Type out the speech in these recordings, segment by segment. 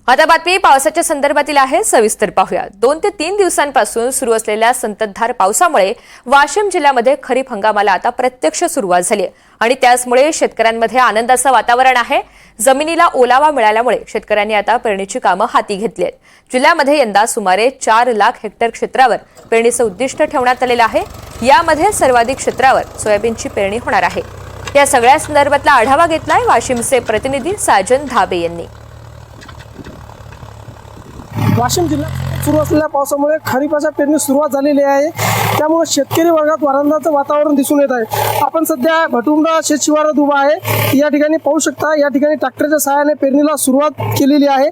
आता बातमी पावसाच्या संदर्भातील आहे, सविस्तर पाहूया। 2 ते 3 दिवसांपासून सुरू असलेल्या संततधार पावसामुळे वाशिम जिल्ह्यामध्ये खरीप हंगामाला आता प्रत्यक्ष सुरुवात झाली आहे आणि त्याचमुळे शेतकऱ्यांमध्ये आनंदाचं वातावरण आहे। जमिनीला ओलावा मिळाल्यामुळे शेतकऱ्यांनी आता पेरणीची कामं हाती घेतली आहेत। जिल्ह्यामध्ये यंदा सुमारे 4 लाख हेक्टर क्षेत्रावर पेरणीचं उद्दिष्ट ठेवण्यात आलेलं आहे। यामध्ये सर्वाधिक क्षेत्रावर सोयाबीनची पेरणी होणार आहे। या सगळ्या संदर्भातला आढावा घेतलाय वाशिमचे प्रतिनिधी साजन धाबे यांनी। वाशिम जिल्ह्यात सुरू असलेल्या पावसामुळे खरीपाच्या पेरणी सुरुवात झालेली आहे। त्यामुळे शेतकरी वर्गात आनंदाचं वातावरण दिसून येत आहे। आपण सध्या भटुंडा शेत शिवारात उभा आहे। या ठिकाणी पाहू शकता, या ठिकाणी ट्रॅक्टरच्या सहाय्याने पेरणीला सुरुवात केलेली आहे।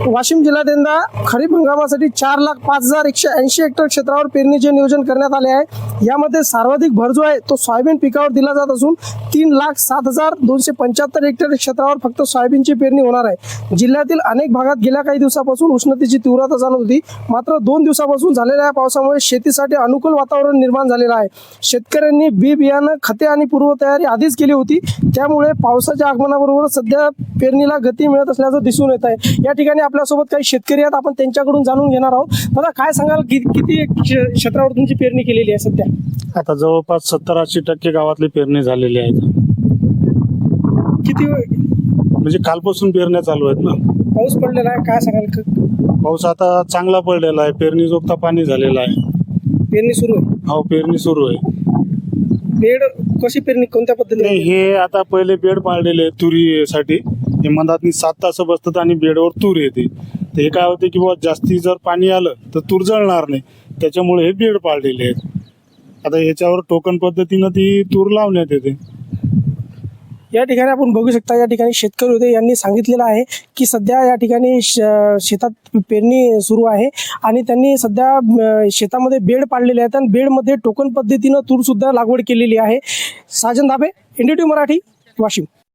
वाशिम जिल्ह्यात यंदा खरीप हंगामासाठी 4,05,180 हेक्टर क्षेत्रावर पेरणीचे नियोजन करण्यात आले आहे। यामध्ये सर्वाधिक भर जो आहे तो सोयाबीन पिकावर दिला जात असून 3,07,275 हेक्टर क्षेत्रावर फक्त सोयाबीनची पेरणी होणार आहे। जिल्ह्यातील अनेक भागात गेल्या काही दिवसापासून उष्णतेची तीव्रता जाणवत होती, मात्र 2 दिवसापासून झालेल्या पावसामुळे शेतीसाठी अनुकूल वातावरण निर्माण झालेलं आहे। शेतकऱ्यांनी बी बियाणं, खते आणि पूर्वतयारी आधीच केली होती, त्यामुळे पावसाच्या आगमनाबरोबर सध्या पेरणीला गती मिळत असल्याचं दिसून येत आहे। या ठिकाणी आपल्यासोबत काही शेतकरी आहेत, आपण त्यांच्याकडून जाणून घेणार आहोत। दादा, काय सांगाल, किती क्षेत्रावर तुमची पेरणी केलेली आहे सध्या? आता जवळपास 70-80% गावातली पेरणी झालेली आहे। किती म्हणजे कालपासून पेरण्या चालू आहेत ना। पाऊस पडलेला आहे, काय सांगाल? पाऊस आता चांगला पडलेला आहे, पेरणी जोगता पाणी झालेलं आहे। पेरणी सुरू आहे? हो, पेरणी सुरू आहे। बेड कशी पेरणी, कोणत्या पद्धतीने? हे आता पहिले बेड पाळलेले तुरीसाठी, हे मधातनी 7 तास बसतात आणि बेडवर तूर येते। तर हे काय होते की बुवा जास्ती जर पाणी आलं तर तूर जळणार नाही, त्याच्यामुळे हे बेड पाळलेले आहेत। आता याच्यावर टोकन पद्धतीनं ती तूर लावण्यात येते। या ठिकाणी आपण बघू शकता, या ठिकाणी शेतकरी होते, यांनी सांगितलेलं आहे की सध्या या ठिकाणी शेतात पेरणी सुरू आहे आणि त्यांनी सध्या शेतामध्ये बेड पाडलेले आहेत आणि बेडमध्ये टोकन पद्धतीनं तूर सुद्धा लागवड केलेली आहे। साजन धाबे, NDTV मराठी, वाशिम।